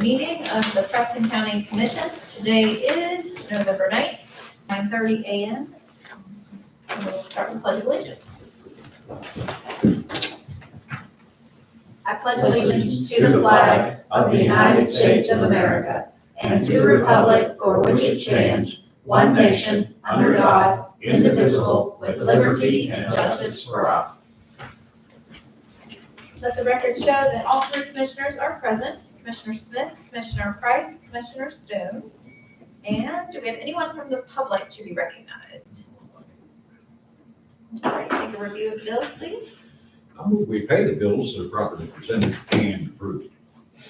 meeting of the Preston County Commission. Today is November 9th, 9:30 a.m. And we'll start with Pledge of Allegiance. I pledge allegiance to the flag of the United States of America and to the republic for which it stands, one nation, under God, indivisible, with liberty and justice for all. Let the record show that all three commissioners are present: Commissioner Smith, Commissioner Price, Commissioner Stone. And do we have anyone from the public to be recognized? All right, take a review of bills, please. We pay the bills that are properly presented and approved.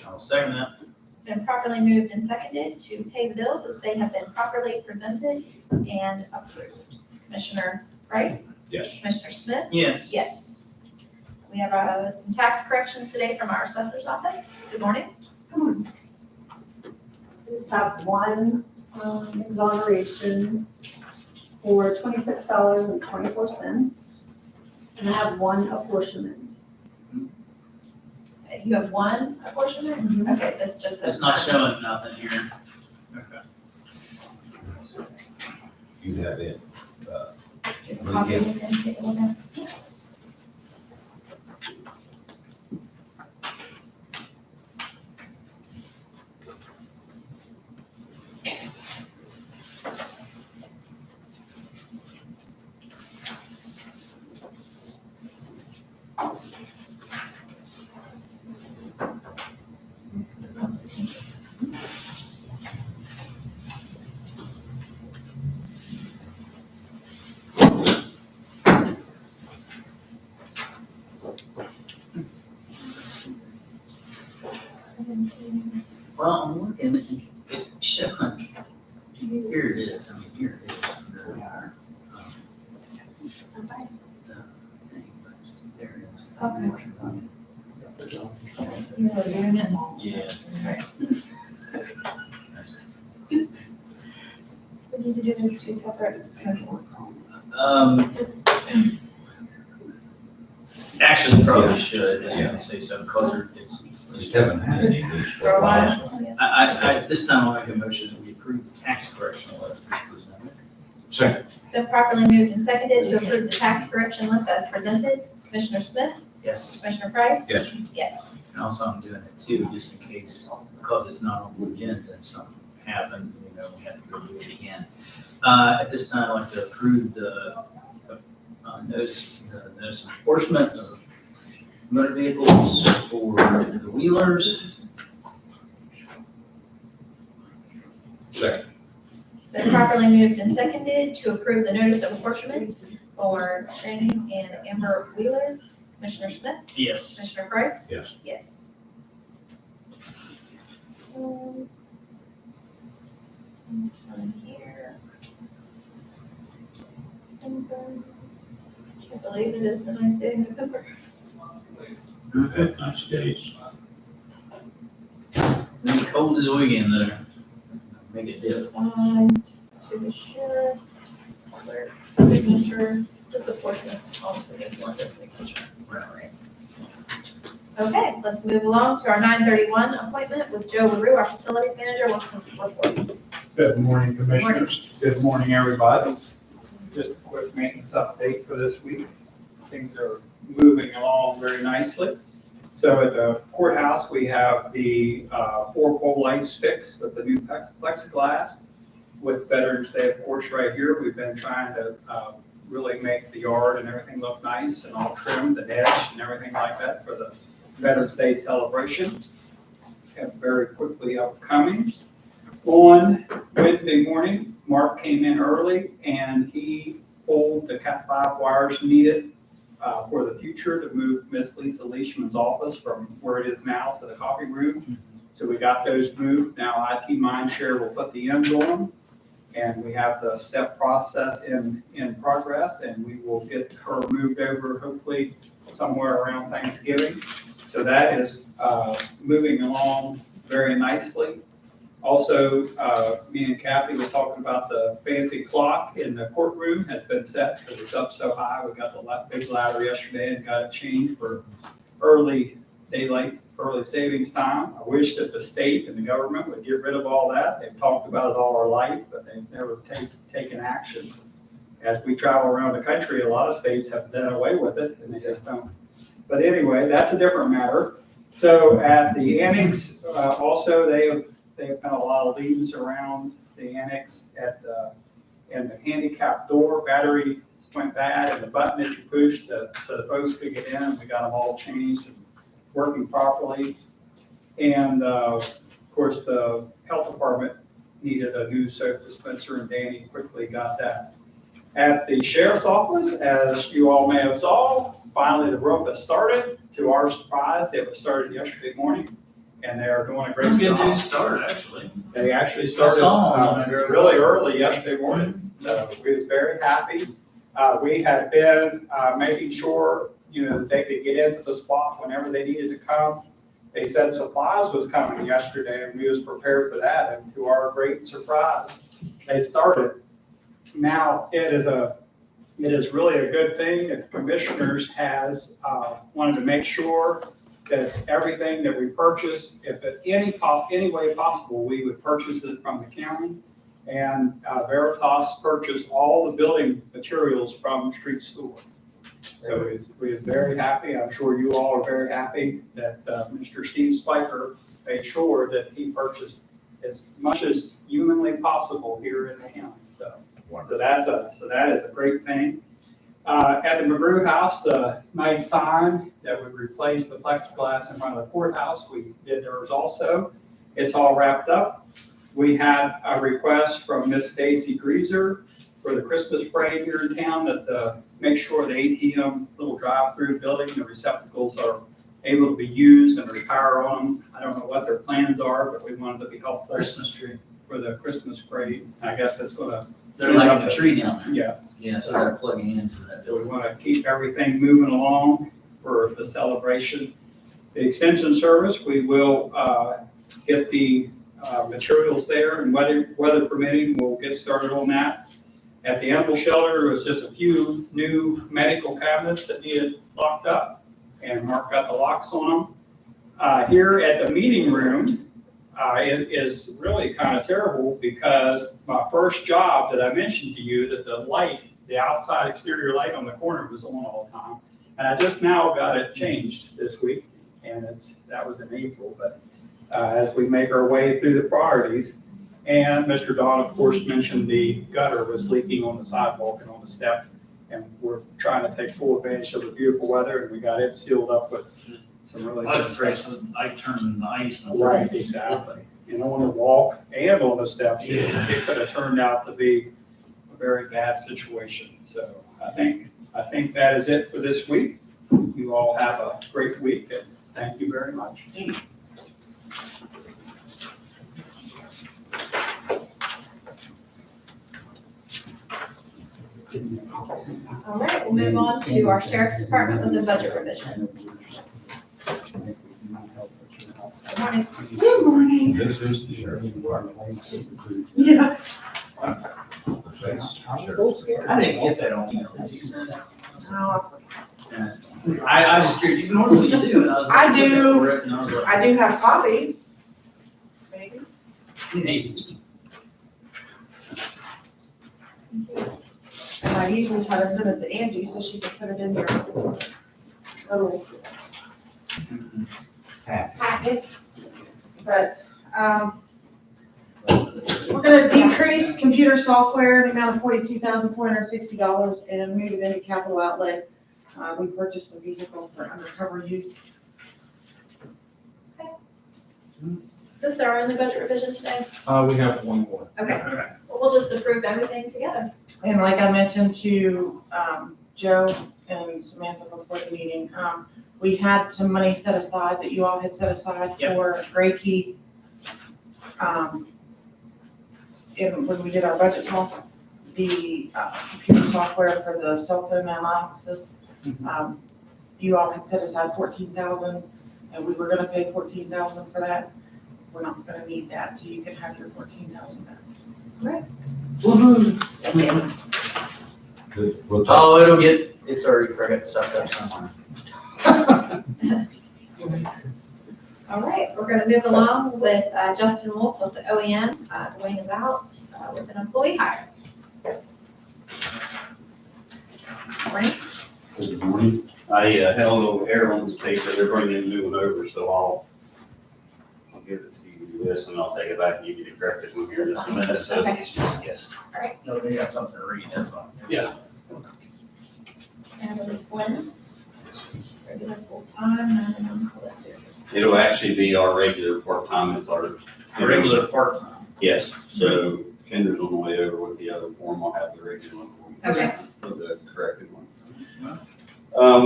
I'll second that. It's been properly moved and seconded to pay the bills as they have been properly presented and approved. Commissioner Price? Yes. Commissioner Smith? Yes. Yes. We have some tax corrections today from our assessor's office. Good morning. We just have one exoneration for $26.24, and I have one apportionment. You have one apportionment? Mhm. Okay, this just says. It's not showing nothing here. Okay. You have it. Give a copy and then take a look at it. Well, I'm looking at it showing. Here it is. I mean, here it is. There we are. The thing, but there it is. Okay. So you're reviewing it? Yeah. We need to do those two separate motions. Actually, probably should, as you can say so, because it's. Just haven't had any of these for a while. Yes. I, this time I'll make a motion that we approve the tax correction list as presented. Second. Been properly moved and seconded to approve the tax correction list as presented. Commissioner Smith? Yes. Commissioner Price? Yes. Yes. And also I'm doing it too, just in case, because it's not on the agenda, if something happened, we have to go do it again. At this time, I'd like to approve the notice of enforcement of motor vehicles for the wheelers. Second. It's been properly moved and seconded to approve the notice of apportionment for Shane and Amber Wheeler. Commissioner Smith? Yes. Commissioner Price? Yes. Yes. Sign here. Can't believe it is the 9th day of November. Had nice days. Be cold as weekend though. Make it dip. To the sheriff, clerk, signature, just apportionment also is one, this signature. Right. Okay, let's move along to our 9:31 appointment with Joe LaRue, our facilities manager, with some reports. Good morning, Commissioners. Good morning, everybody. Just a quick maintenance update for this week. Things are moving along very nicely. So at the courthouse, we have the 4-pole lights fixed with the new plexiglass. With Veterans Day, of course, right here, we've been trying to really make the yard and everything look nice and all trimmed, the edge and everything like that for the Veterans Day celebration. And very quickly upcoming. On Wednesday morning, Mark came in early and he pulled the Cat 5 wires needed for the future to move Miss Lisa Leishman's office from where it is now to the coffee room. So we got those moved. Now IT Mindshare will put the ends on them. And we have the step process in progress, and we will get her moved over hopefully somewhere around Thanksgiving. So that is moving along very nicely. Also, me and Kathy was talking about the fancy clock in the courtroom has been set because it's up so high. We got the big ladder yesterday and got it changed for early daylight early savings time. I wish that the state and the government would get rid of all that. They've talked about it all our life, but they've never taken action. As we travel around the country, a lot of states have done away with it, and they just don't. But anyway, that's a different matter. So at the annex, also, they have done a lot of leaves around the annex and the handicap door battery went bad, and the button that you pushed so the folks could get in, we got them all changed and working properly. And of course, the health department needed a new soap dispenser, and Danny quickly got that. At the sheriff's office, as you all may have saw, finally the roof has started. To our surprise, it was started yesterday morning, and they are doing a great It's good job. news start, actually. They actually I started saw 'em. really early yesterday morning, so we was very happy. We had been making sure, that they could get into the spot whenever they needed to come. They said supplies was coming yesterday, and we was prepared for that, and to our great surprise, they started. Now, it is really a good thing that the commissioners has wanted to make sure that everything that we purchase, if at any way possible, we would purchase it from the county. And Veritas purchased all the building materials from Street Store. So we was very happy. I'm sure you all are very happy that Mr. Steve Spiker made sure that he purchased as much as humanly possible here in the county. So that is a great thing. At the McGrew House, the nice sign that would replace the plexiglass in front of the courthouse, we did theirs also. It's all wrapped up. We had a request from Miss Stacy Greaser for the Christmas parade here in town that make sure the ATM little drive-through building, the receptacles are able to be used and retire on them. I don't know what their plans are, but we wanted to be helpful Christmas tree. for the Christmas parade. I guess that's gonna, They're lighting a tree down there. yeah. Yeah, so they're plugging into that So we building. want to keep everything moving along for the celebration. The extension service, we will get the materials there, and weather permitting, we'll get started on that. At the animal shelter, there was just a few new medical cabinets that needed locked up, and Mark got the locks on them. Here at the meeting room, it is really kind of terrible because my first job that I mentioned to you, that the outside exterior light on the corner was on all the time. And I just now got it changed this week, and that was in April, but as we make our way through the priorities. And Mr. Don, of course, mentioned the gutter was leaking on the sidewalk and on the step, and we're trying to take full advantage of the beautiful weather, and we got it sealed up with some really I good was afraid stuff. I turned the ice. on. Right, exactly. And on the walk and on the steps, Yeah. it could have turned out to be a very bad situation. So I think that is it for this week. You all have a great week, and thank you very much. All right, we'll move on to our sheriff's department with the budget revision. Good morning. Good morning. This is the sheriff's Yeah. the face. I didn't get that on email. Did you send that? Oh, Yeah. I was just curious, you normally you do, and I was. like, I do. for it, and I was like, I do have copies. Maybe. Maybe. And I usually try to send it to Angie so she can put it in your little packets. But, we're gonna decrease computer software in the amount of $42,460 and move it into capital outlay. We purchased a vehicle for undercover use. Is this our only budget revision today? We have one more. Okay, well, we'll just approve everything together. And like I mentioned to Joe and Samantha before the meeting, we had some money set aside that you all had set aside Yep. for Gray Key. And when we did our budget talks, the computer software for the cell phone analysis, you all had set aside 14,000, and we were gonna pay 14,000 for that. We're not gonna need that, so you can have your 14,000 back. Thank you. Good. We'll talk. Oh, it's already got sucked up somewhere. All right, we're gonna move along with Justin Wolf with the OEM. Dwayne is out with an employee hire. Morning. Good morning. I had a little error on this paper. They're bringing a new one over, so I'll give it to you this and I'll take it back and give you the corrected one here in just a minute. So, Okay. yes. No, they got something to read, that's all. Yeah. Natalie Flynn. Regular full-time, let's see. It'll actually be our regular part-time. It's our. Regular part-time. Yes. So Kendra's on the way over with the other form. I'll have the regular one for you. Okay. For the corrected one.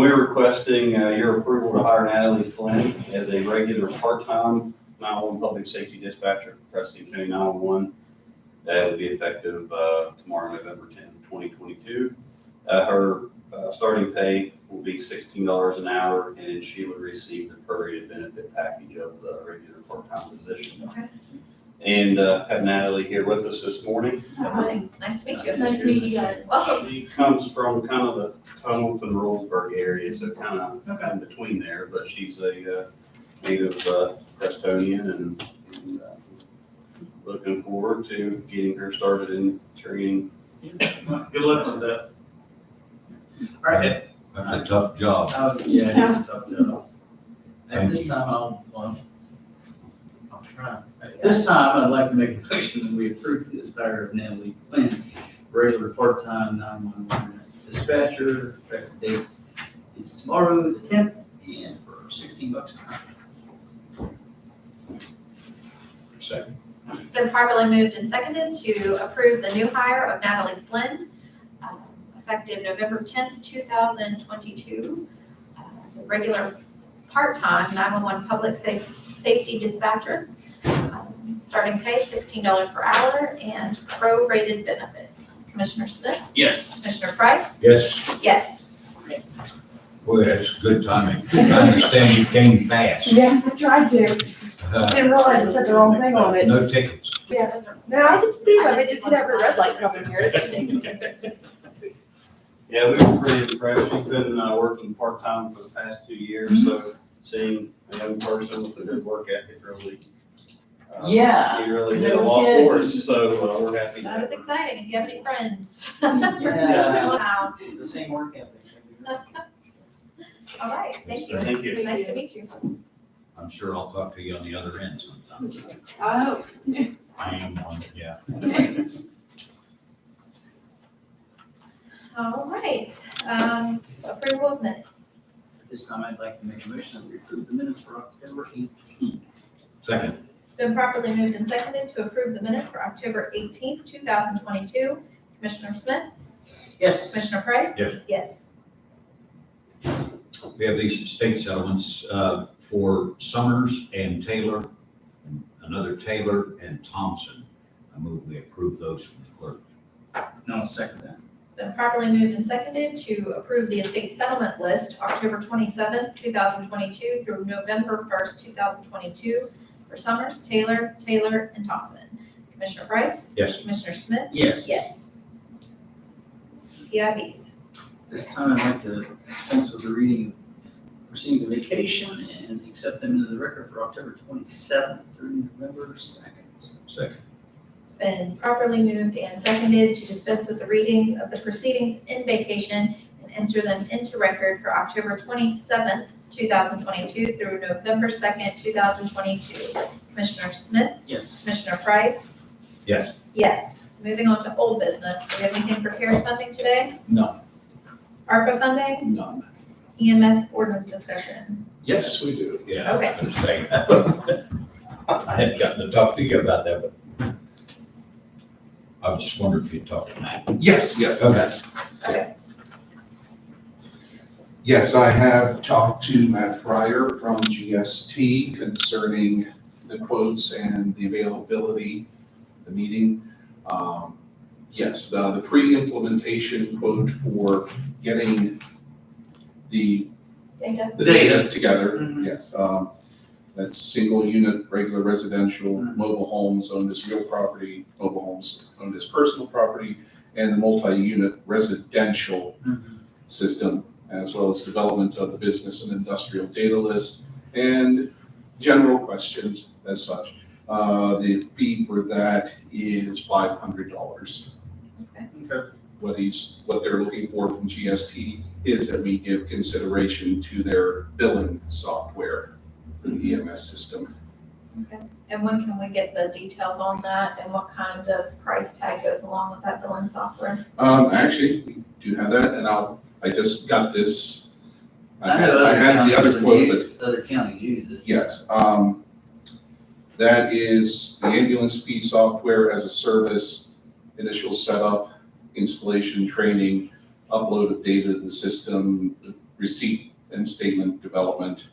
We're requesting your approval to hire Natalie Flynn as a regular part-time 911 public safety dispatcher, Preston County 911. That will be effective tomorrow, November 10th, 2022. Her starting pay will be $16 an hour, and she would receive the prorated benefit package of the regular part-time position. Okay. And have Natalie here with us this morning. Good morning. Nice to meet you. Nice to meet you guys. Welcome. She comes from kind of the Tunnelton, Rollsburg area, so kind of in between there, but she's a native Prestonian and looking forward to getting her started in training. Good luck with that. All right, That's a tough job. yeah, it's a tough job. At this time, I'll try. At this time, I'd like to make a motion that we approve this hire of Natalie Flynn, regular part-time 911 dispatcher, effective date is tomorrow, the 10th, and for $16 an hour. Second. It's been properly moved and seconded to approve the new hire of Natalie Flynn, effective November 10th, 2022. As a regular part-time 911 public safety dispatcher. Starting pay $16 per hour and prorated benefits. Commissioner Smith? Yes. Commissioner Price? Yes, Yes. boy, that's good timing. I understand you came fast. Yeah, I tried to. Didn't realize I said the wrong thing on it. No tickets. Yeah, no, I can speed limit, just hit every red light coming here. Yeah, we were pretty impressed. She's been working part-time for the past 2 years, so seeing a young person with a good work ethic really, Yeah. he really did a No lot kidding. for us, so we're happy. to That is have her. exciting. If you have any friends. Yeah. Wow. The same work ethic. All right, thank you. Thank you. Nice to meet you. I'm sure I'll talk to you on the other end sometime. I hope. I am one, yeah. All right, approval of minutes. At this time, I'd like to make a motion that we approve the minutes for October 18th. Second. Been properly moved and seconded to approve the minutes for October 18th, 2022. Commissioner Smith? Yes. Commissioner Price? Yes. Yes. We have these state settlements for Summers and Taylor, and another Taylor and Thompson. I move we approve those from the clerk. No, I'll second that. It's been properly moved and seconded to approve the estate settlement list, October 27th, 2022 through November 1st, 2022 for Summers, Taylor, and Thompson. Commissioner Price? Yes. Commissioner Smith? Yes. Yes. PIVs. This time, I'd like to dispense with the reading of proceedings of vacation and accept them into the record for October 27th through November 2nd. Second. It's been properly moved and seconded to dispense with the readings of the proceedings in vacation and enter them into record for October 27th, 2022 through November 2nd, 2022. Commissioner Smith? Yes. Commissioner Price? Yes. Yes. Moving on to old business. Do we have anything for CARES funding today? No. ARPA funding? None. EMS ordinance discussion? Yes, we do. Yeah, Okay. I was gonna say. I hadn't gotten to talk to you about that, but I was just wondering if you'd talk to Matt. Yes, yes. Okay. Okay. Yes, I have talked to Matt Fryer from GST concerning the quotes and the availability of the meeting. Yes, the pre-implementation quote for getting the Data? data together, Mhm. yes. That's single unit, regular residential, Mhm. mobile homes owned as real property, mobile homes owned as personal property, and the multi-unit residential system, as well as development of the business and industrial data list, and general questions as such. The fee for that is $500. Okay. What they're looking for from GST is that we give consideration to their billing software for the EMS system. And when can we get the details on that and what kind of price tag goes along with that billing software? Actually, we do have that, and I just got this. I I know had the other quote, but other counties use it. yes. That is the ambulance fee software as a service, initial setup, installation, training, upload of data to the system, receipt and statement development,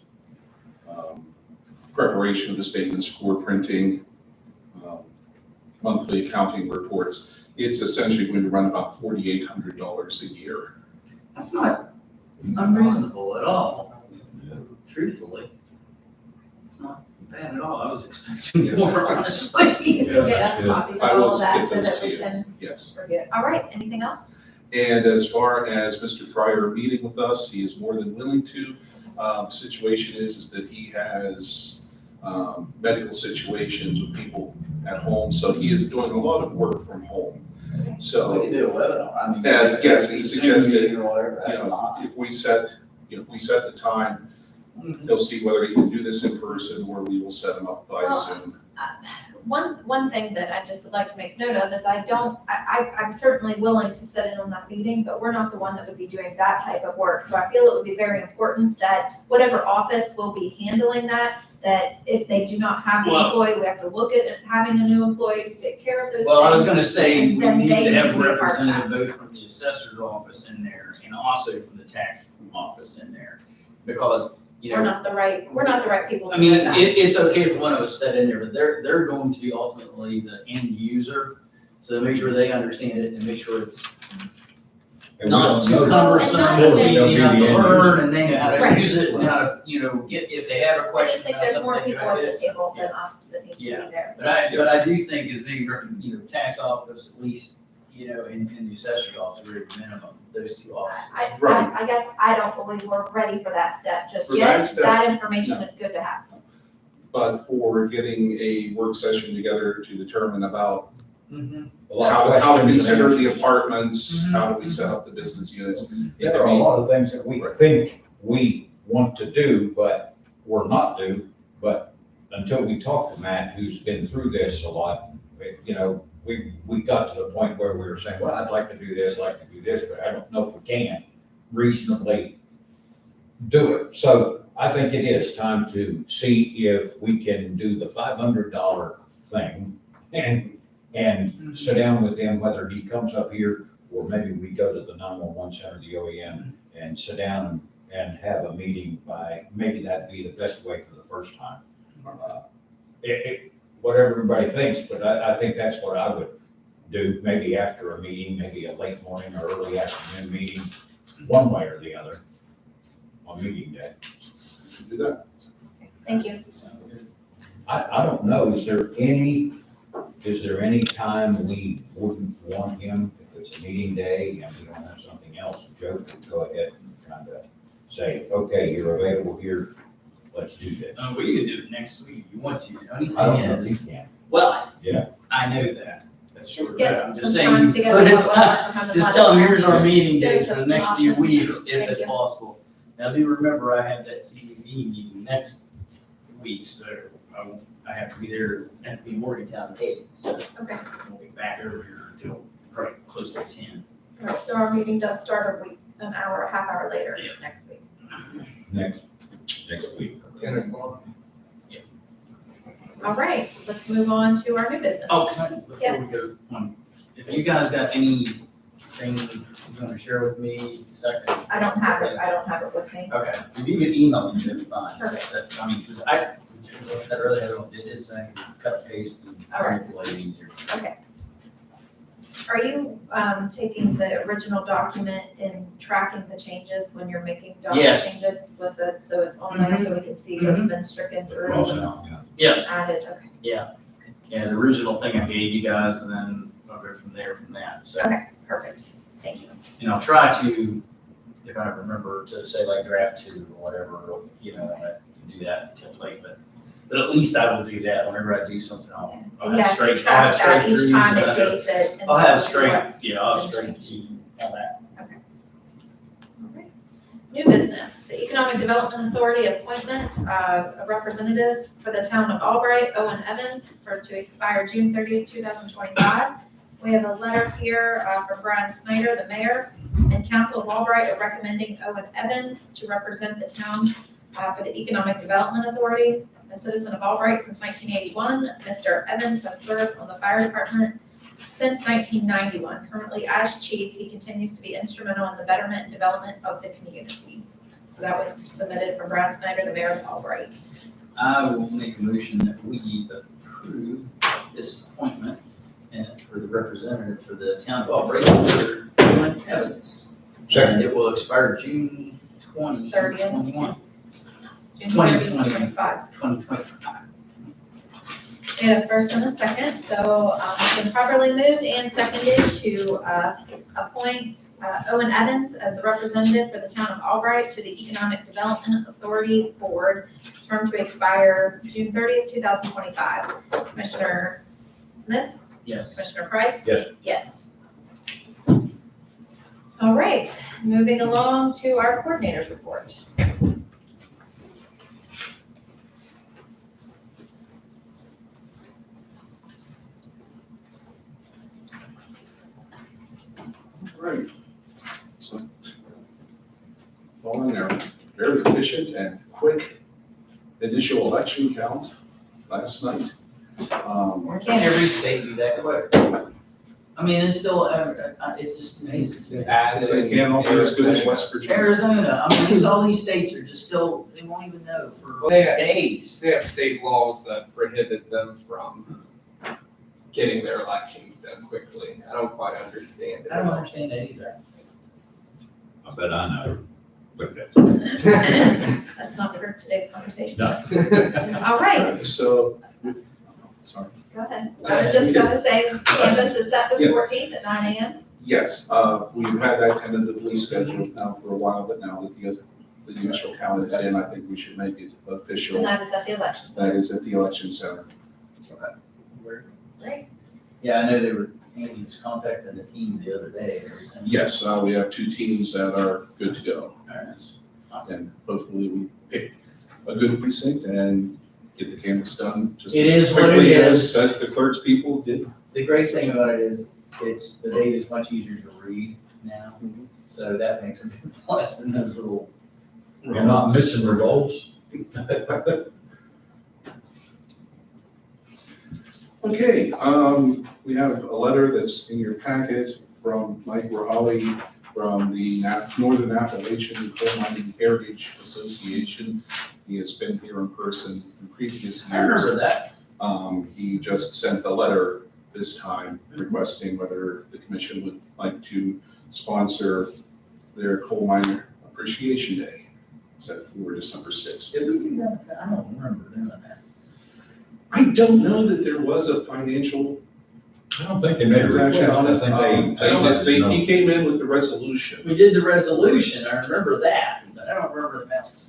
preparation of the statements for printing, monthly accounting reports. It's essentially going to run about $4,800 a year. That's not unreasonable at all, truthfully. It's not bad at all. I was expecting Yes. more, honestly. You'll get us copies of I will all of that get so those that to we you. can Yes. review it. All right, anything else? And as far as Mr. Fryer meeting with us, he is more than willing to. The situation is that he has medical situations with people at home, so he is doing a lot of work from home. So, We could do a webinar, I mean. yes, he suggested, Or whatever, you that's know, fine. if we set the time, he'll see whether he can do this in person or we will set him up via Well, Zoom. One thing that I just would like to make note of is I'm certainly willing to sit in on that meeting, but we're not the one that would be doing that type of work. So I feel it would be very important that whatever office will be handling that if they do not have the Well- employee, we have to look at having a new employee to take care of those things. Well, I was gonna say, we Then need they to have need to be a a part of that. representative both from the assessor's office in there and also from the tax office in there. Because, you We're know, not the right people I to mean, do that. it's okay if one of us sit in there, but they're going to be ultimately the end user. So make sure they understand it and make sure it's And we not don't too know- cumbersome, not it's even- easy enough to They'll be the end learn, user. and they know how to Right. use it, and how to, get, if they have a I question just think about there's more something people like at the this. table than Yeah. us that need to Yeah. be there. But I do think as being, tax office, at least, in the assessor's office, very minimum, those two offices. Right. I guess I don't believe we're ready for that step just For yet. that step, That information is good to have. But for getting a work session together to determine about Mhm. A lot of how to questions and consider the answers. apartments, Mhm. how do we set up the business units? There are a lot of things that we think we want to do, but we're not do. But until we talk to Matt, who's been through this a lot, we got to the point where we were saying, well, I'd like to do this, but I don't know if we can reasonably do it. So I think it is time to see if we can do the $500 thing and sit down with him, whether he comes up here or maybe we go to the 911 center, the OEM, and sit down and have a meeting maybe that'd be the best way for the first time. Whatever everybody thinks, but I think that's what I would do, maybe after a meeting, maybe a late morning or early afternoon meeting, one way or the other on meeting day. Do that. Thank you. Sounds good. I don't know, is there any time we wouldn't want him, if it's a meeting day and we don't have something else, Joe could go ahead and kind of say, okay, you're available here, let's do this. We could do it next week if you want to. The only I don't thing know if is, he can. well, Yeah. I know that. That's Just true. get I'm just some saying, times you together. put it, Just just tell them, here's our Yes. meeting days There's for the some next few options. weeks, if Thank it's you. possible. Now, do remember, I have that CDB meeting next week, so I have to be there, I have to be in Morgantown at 8, so Okay. I won't be back over here until probably close to 10. All right, so our meeting does start an hour, a half hour later Yeah. next week. Next week. 10:00. All right, let's move on to our new business. Oh, can I, before we Yes. go on, if you guys got anything you want to share with me, second. I don't have it with me. Okay, if you could email it to me, that'd be fine. Perfect. I mean, because I'd rather have it, it is saying cut and paste and All right. manipulate it easier. Are you taking the original document and tracking the changes when you're making document Yes. changes with it, so it's on there, so we can see what's been stricken through and Yeah, added, okay. yeah, the original thing I gave you guys, and then I'll go from that, so. Okay, perfect, thank you. And I'll try to, if I remember to say like draft 2 or whatever, to do that template, but But at least I will do that whenever I do something. I'll And have yeah, straight, keep I'll have track of that straight each throughs. time and it I have- dates it. and I'll have tells you straight, what's yeah, I'll have been straight changed. through all that. Alright. New business, the Economic Development Authority appointment of a representative for the town of Albright, Owen Evans, to expire June 30th, 2025. We have a letter here from Brian Snyder, the mayor, and council of Albright are recommending Owen Evans to represent the town for the Economic Development Authority. A citizen of Albright since 1981, Mr. Evans has served on the fire department since 1991. Currently, as chief, he continues to be instrumental in the betterment and development of the community. So that was submitted from Brad Snyder, the mayor of Albright. I will make a motion that we approve this appointment and for the representative for the town of Albright, Mr. Owen Evans. Second. And it will expire June 2021. June 30th, 2025. 2025. We have a first and a second, so it's been properly moved and seconded to appoint Owen Evans as the representative for the town of Albright to the Economic Development Authority Board, term to expire June 30th, 2025. Commissioner Smith? Yes. Commissioner Price? Yes. Yes. All right, moving along to our coordinators report. Right. So, following our very efficient and quick initial election count last night. Why can't every state be that quick? I mean, it's still, it just amazes me. They can't all be as good as West Virginia. Arizona, I mean, all these states are just still, they won't even know for Well, they- days. They have state laws that prohibit them from getting their elections done quickly. I don't quite understand it. I don't understand that either. I bet I know. But That's not for today's conversation. No. All right, So, sorry. go ahead. I was just gonna say, canvas is set the Yeah. 14th at 9 a.m. Yes, we've had that tentatively scheduled now for a while, but now that the initial count is in, I think we should make it And official. that is at the election That center. is at the election center. Great. Yeah, I know they were, Andy was contacting the team the other day and everything. Yes, we have 2 teams that are good to go. All right, that's awesome. And hopefully we pick a good precinct and get the canvas done just It as is what it quickly is. as the clerk's people did. The great thing about it is, it's, the data is much easier to read now, so that makes a big plus in those little. We're not missing the goals. Okay, we have a letter that's in your packet from Mike Rahali from the Northern Appalachian Coal Mining Heritage Association. He has been here in person in previous I remember years. that. He just sent a letter this time requesting whether the commission would like to sponsor their coal miner appreciation day, set for December 6th. Did we do that? I don't remember doing that. I don't know that there was a financial I don't think they made a request. transaction on I it. think they did. He came in with the resolution. We did the resolution, I remember that, but I don't remember the message.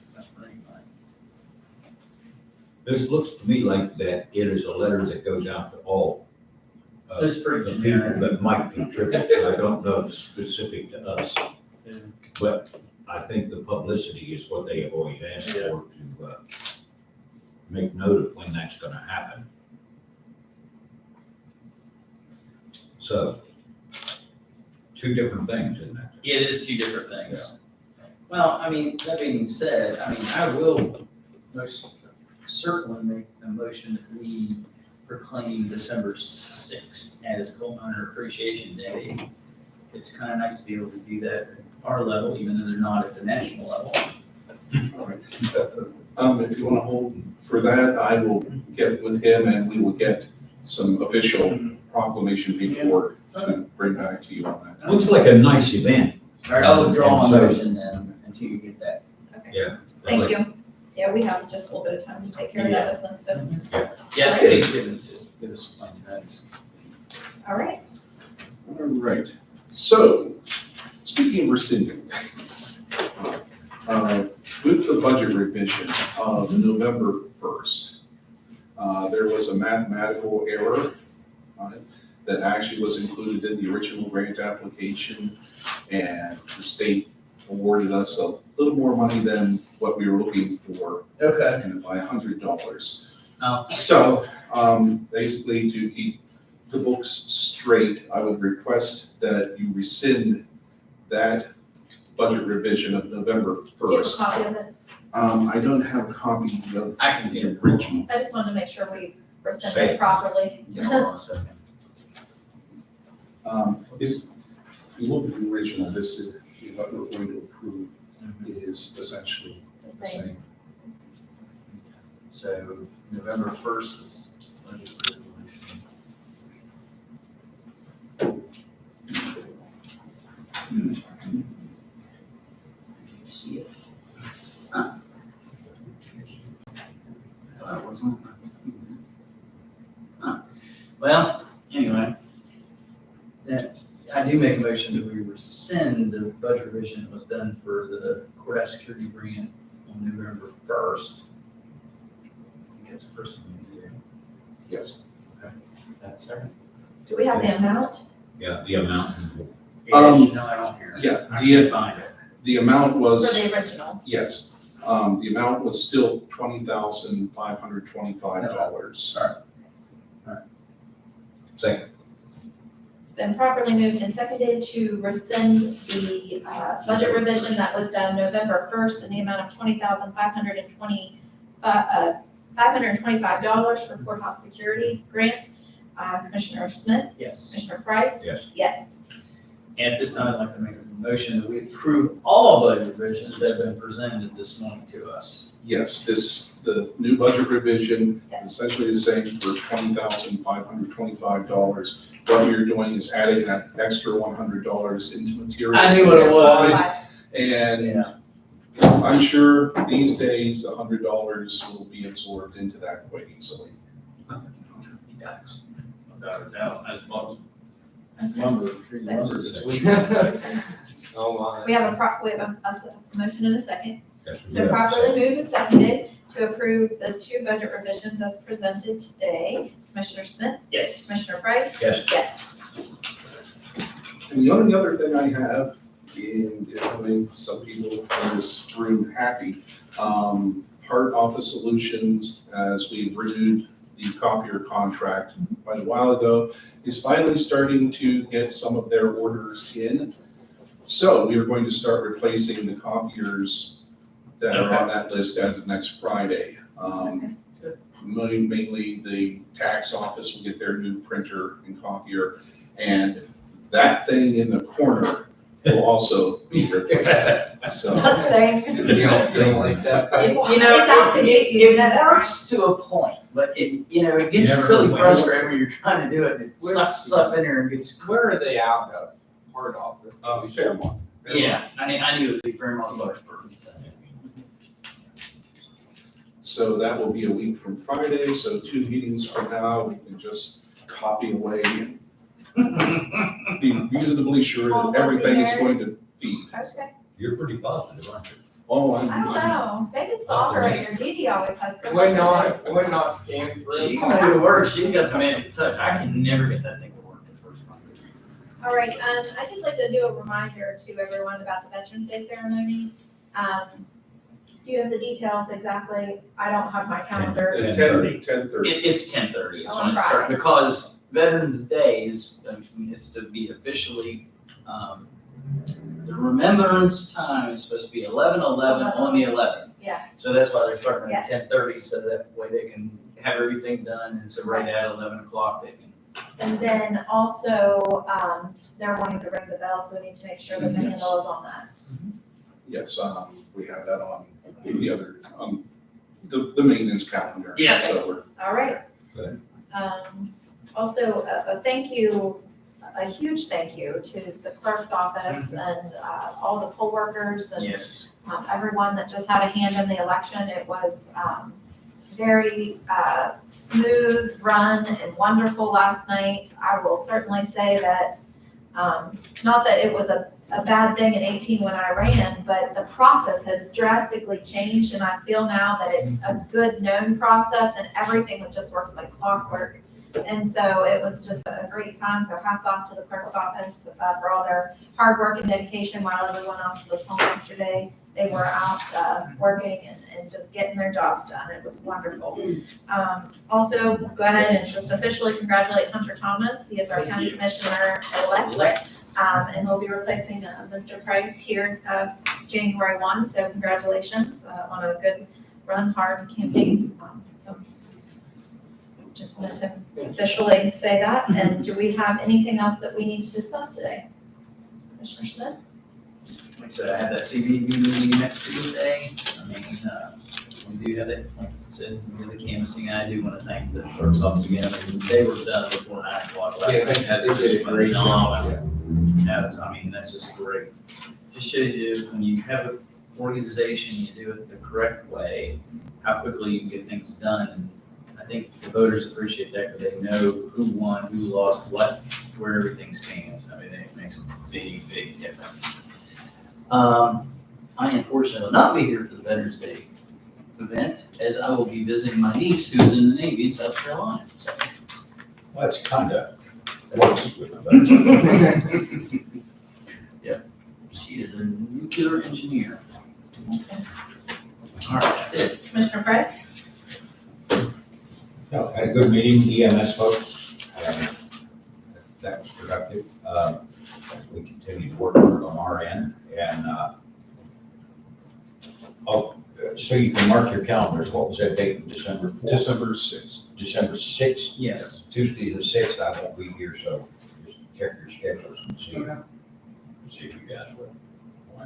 This looks to me like that it is a letter that goes out to all It's pretty the people generic. that might contribute, so I don't know if it's specific to us. Yeah. But I think the publicity is what they have always asked for, to make note of when that's gonna happen. So, 2 different things in that. It is 2 different things. Well, I mean, that being said, I mean, I will most certainly make a motion that we proclaim December 6th as Coal Miner Appreciation Day. It's kind of nice to be able to do that at our level, even though they're not at the national level. All right. If you want to hold for that, I will get with him and we will get some official proclamation paperwork to bring back to you on that. Looks like a nice event. All right, I'll withdraw my And so- motion then until you get that. Okay. Yeah. Thank you. Yeah, we have just a little bit of time to take care of that business, so, Yeah, it's good to give us plenty of notice. all right. All right. So, speaking of rescinding things, with the budget revision of November 1st, There was a mathematical error on it that actually was included in the original grant application, and the state awarded us a little more money than what we were looking for, Okay. and by $100. Oh, So, basically, to keep the books straight, I would request that you rescind that budget revision of November Do you have a 1st. copy of it? I don't have a copy of I can get the it. original. I just wanted to make sure we rescinded Say it it. properly. Yeah, hold on a second. If you look at the original, this is what we're going to approve is essentially The the same. same. So November 1st is budget resolution. Did you see it? Huh. Thought it wasn't. Huh. Well, anyway, that, I do make a motion that we rescind the budget revision that was done for the courthouse security grant on November 1st. I think that's the first thing we do. Yes. That's second. Do we have the amount? Yeah, the amount. No, I don't hear it. Yeah, I the- can't find it. The amount For was, the original? yes, the amount was still $20,525. Second. It's been properly moved and seconded to rescind the budget revision that was done November 1st in the amount of $20,525 for courthouse security grant. Commissioner Smith, Yes. Commissioner Price? Yes. Yes. And at this time, I'd like to make a motion that we approve all budget revisions that have been presented this morning to us. Yes, the new budget revision Yes. is essentially the same for $20,525. What you're doing is adding that extra $100 into materials. I knew what it was. And Yeah. I'm sure these days, $100 will be absorbed into that quite easily. Yes. Without a doubt, as possible. Okay. Numbers. Oh, my. We have a motion and a second. Yes, It's been properly moved and seconded to approve the two budget revisions as presented today. Commissioner Smith, Yes. Commissioner Price? Yes. Yes. And the only other thing I have in having some people in this room happy, Heart Office Solutions, as we renewed the copier contract quite a while ago, is finally starting to get some of their orders in. So we are going to start replacing the copiers that are on that list as of next Friday. Mainly the tax office will get their new printer and copier, and that thing in the corner will also be replaced. So, Thank You don't like that? You know, It's out to get you, you know it that, right? works to a point, but it gets Never really know. frustrating when you're trying to do it, and it sucks stuff in there and gets. Where are they out of? Heart office? Fairmont. Yeah, I knew it would be Fairmont Lawrenceburg. So that will be a week from Friday, so 2 meetings from now, we can just copy away and be reasonably sure All that everything is there. going to feed. Okay. You're pretty positive, aren't you? Oh, I don't know. Maybe it's the operator. Dee Dee always has. the- Would not scan She through. can make it work, she's got the magic touch, I can never get that thing to work the first time. All right, I'd just like to do a reminder to everyone about the Veterans Day ceremony. Do you have the details exactly? I don't have my calendar. At 10:30. 10:30. It's 10:30, it's Oh, when it Friday. starts, because Veterans Day is to be officially, the remembrance time is supposed to be 11/11 on the 11th. Yeah. So that's why they're starting Yes. at 10:30, so that way they can have everything done, and so right at 11 o'clock, they can. And then also, they're wanting to ring the bell, so we need to make sure that the handle is on that. Yes, we have that on the other, the maintenance calendar. Yes. So we're All right. Good. Also, a thank you, a huge thank you to the clerk's office and all the poll workers and Yes. everyone that just had a hand in the election. It was very smooth run and wonderful last night. I will certainly say that Not that it was a bad thing in 18 when I ran, but the process has drastically changed, and I feel now that it's a good known process and everything just works like clockwork. And so it was just a great time, so hats off to the clerk's office for all their hard work and dedication while everyone else was home yesterday. They were out working and just getting their jobs done. It was wonderful. Also, go ahead and just officially congratulate Hunter Thomas. He is our county commissioner-elect. And we'll be replacing Mr. Price here January 1, so congratulations on a good run, hard campaign. So just wanted to officially say that. And do we have anything else that we need to discuss today? Commissioner Smith? Like I said, I have that CBB meeting next Tuesday. I mean, we do have it, like I said, we do the canvassing. I do want to thank the clerk's office again. I mean, they were done before 9 o'clock last night. That was just phenomenal. I mean, that's just great. Just shows you when you have an organization, you do it the correct way, how quickly you can get things done. And I think the voters appreciate that because they know who won, who lost, where everything stands. I mean, it makes a big, big difference. I unfortunately will not be here for the Veterans Day event, as I will be visiting my niece who's in the Navy in South Carolina. So. Well, that's kind of works with the Yeah, she is a nuclear engineer. All right, that's it. Commissioner Price? No, had a good meeting, EMS folks. That was productive. We continue to work hard on our end. And, so you can mark your calendars. What was that date? December 4th? December 6th. December 6th? Yes. Tuesday the 6th, I won't be here, so just check your schedules and see if you guys will.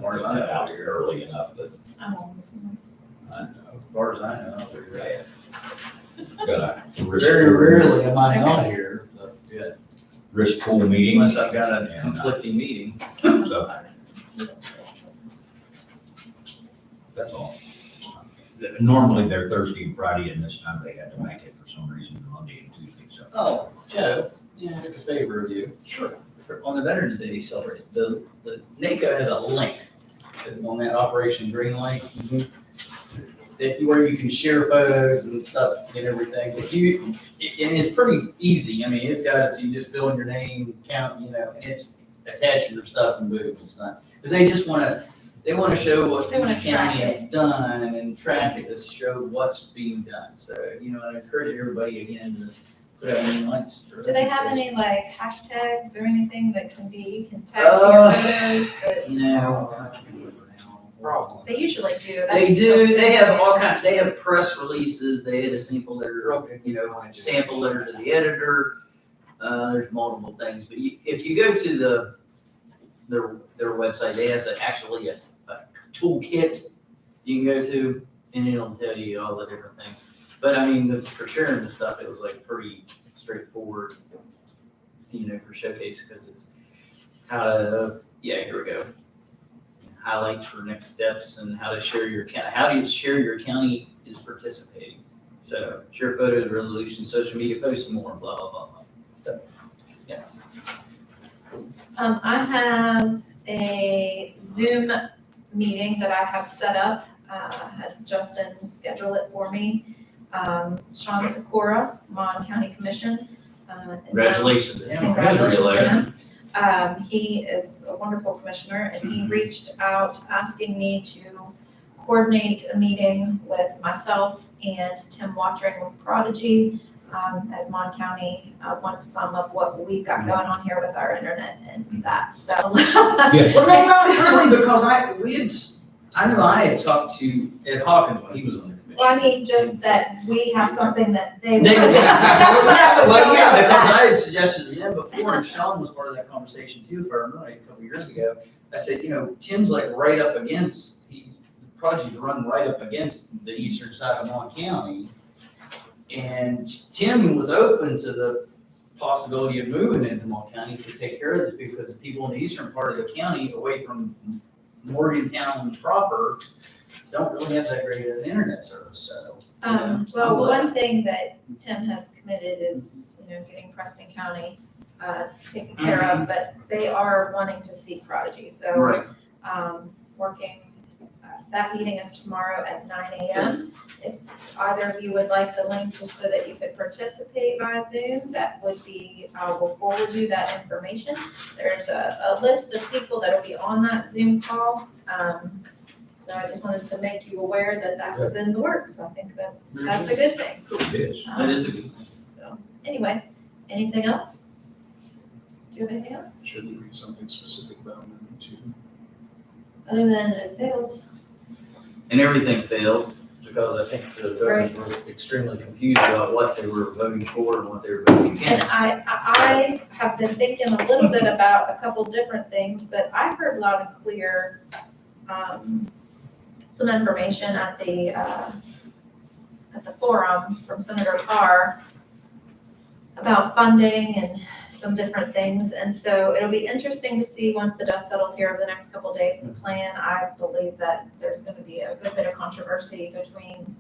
Or Get out early enough that I'm on. I know. As far as I know, they're great. Got a risk Very pool- rarely am I not here, but Yeah. risk pool meeting. Unless I've got a And, conflicting meeting. So that's all. Normally they're Thursday and Friday, and this time they had to make it for some reason Monday and Tuesday, so. Oh, Joe, yeah, ask a favor of you. Sure. On the Veterans Day celebration, the NACO has a link on that Operation Green Light. Where you can share photos and stuff and everything. And it's pretty easy. I mean, it's got, so you just fill in your name, count, and it's attach your stuff and boom, it's not. Because they just they want to show what They wanna each county track has done and track it to show what's being done. So, I encourage everybody again to put out any links. Do they have any like hashtags or anything that you can tag to your photos? that- No, I can't remember now. They usually do. They do, they have all kinds, they have press releases, they had a sample letter, sample letter to the editor. There's multiple things, but if you go to their website, they have actually a toolkit you can go to, and it'll tell you all the different things. But I mean, for sharing the stuff, it was like pretty straightforward, for showcase, because it's how to, here we go. Highlights for next steps and how to share your county. How do you share your county is participating? So share photos, resolutions, social media posts, and more, blah, blah, blah, blah. So, yeah. I have a Zoom meeting that I have set up. Had Justin schedule it for me. Sean Sikora, Mon County Commission. Congratulations to him. Congratulations to Congratulations. him. He is a wonderful commissioner, and he reached out asking me to coordinate a meeting with myself and Tim Watering with Prodigy, as Mon County wants some of what we've got going on here with our internet and that, so. Well, no, not really, because I know I had talked to Ed Hawkins when he was on the commission. Well, I mean, just that we have something that they. They- That's what I was Well, going yeah, with because that. I had suggested to them before, and Sean was part of that conversation too, if I remember right, a couple of years ago. I said, Tim's like right up against, the project's run right up against the eastern side of Mon County. And Tim was open to the possibility of moving into Mon County to take care of this, because the people in the eastern part of the county, away from Morgantown proper, don't really have that great an internet service, so. Well, one thing that Tim has committed is, getting Preston County taken care of, but they are wanting to see Prodigy, so. Right. Working, that meeting is tomorrow at 9 a.m. If either of you would like the link just so that you could participate via Zoom, that would be, we'll forward you that information. There's a list of people that will be on that Zoom call. So I just wanted to make you aware that that was in the works. I think that's a good thing. It is. That is a good thing. So, anyway, anything else? Do you have anything else? Should there be something specific about amendment 2? Other than it failed. And everything failed because I think The voters were extremely confused about what they were voting for and what they were voting And against. I have been thinking a little bit about a couple different things, but I heard loud and clear, some information at the forum from Senator Carr about funding and some different things. And so it'll be interesting to see once the dust settles here over the next couple of days, the plan. I believe that there's going to be a good bit of controversy between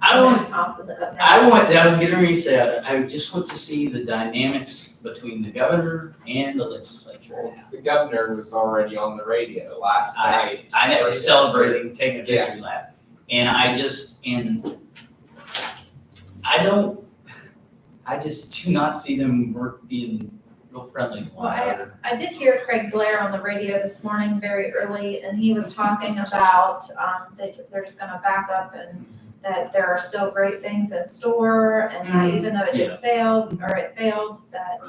I the want, House and the governor. I was getting ready to say, I just want to see the dynamics between the governor and the legislature. The governor was already on the radio last night. I know, celebrating, taking a Yeah. victory lap. And I just do not see them being real friendly to one Well, another. I did hear Craig Blair on the radio this morning very early, and he was talking about, that they're just gonna back up and that there are still great things in store, and that even though it didn't fail, or it failed, that,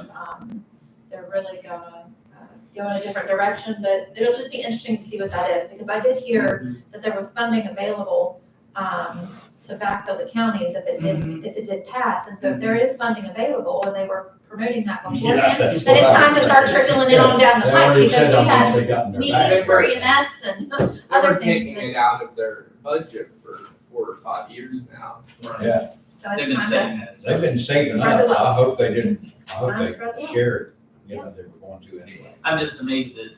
they're really gonna, go in a different direction, but it'll just be interesting to see what that is, because I did hear that there was funding available, to backfill the counties if it did pass, and so if there is funding available, and they were promoting that beforehand, that's then it's what I time to was start trickling it on down the They pipe, already because said we how much had they got in their meetings back. for EMS and They other were things, taking that- it out of their budget for 4 or 5 years now. Yeah, so They've it's been time saying to. this. they've been saving Spread the up. I love. hope they didn't, I hope Time to spread the they love. shared, you know, they were going to anyway. I'm just amazed that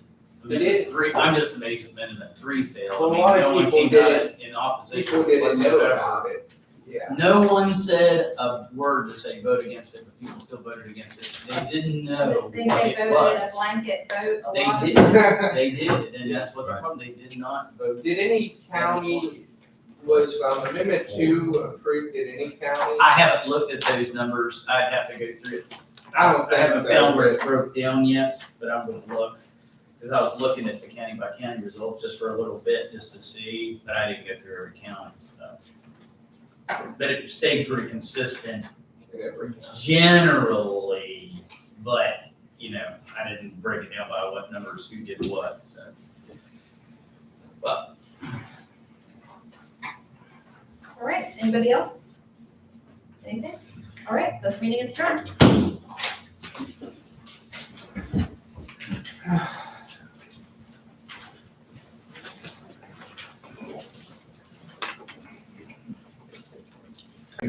Amendment 3, I'm just amazed that Amendment 3 failed. Well, a I mean, lot of no one people came out didn't- in opposition People didn't know whatsoever. about it. Yeah. No one said a word to say vote against it, but people still voted against it. They didn't know I just think what they it voted a was. blanket vote, a They lot of. did, they did, and that's what the problem, they did not vote. Did any county, was Amendment 2 approved, did any county? I haven't looked at those numbers, I'd have to go through it. I don't I think haven't so, found where it's but- broke down yet, but I'm gonna look. Because I was looking at the county by county results just for a little bit, just to see, but I didn't go through every county, so. But it stayed pretty consistent generally, but, you know, I didn't break it down by what numbers, who did what, so. But All right, anybody else? Anything? All right, this meeting is adjourned.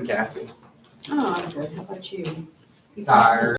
Kathy. Oh, I'm good. How about you? Tired.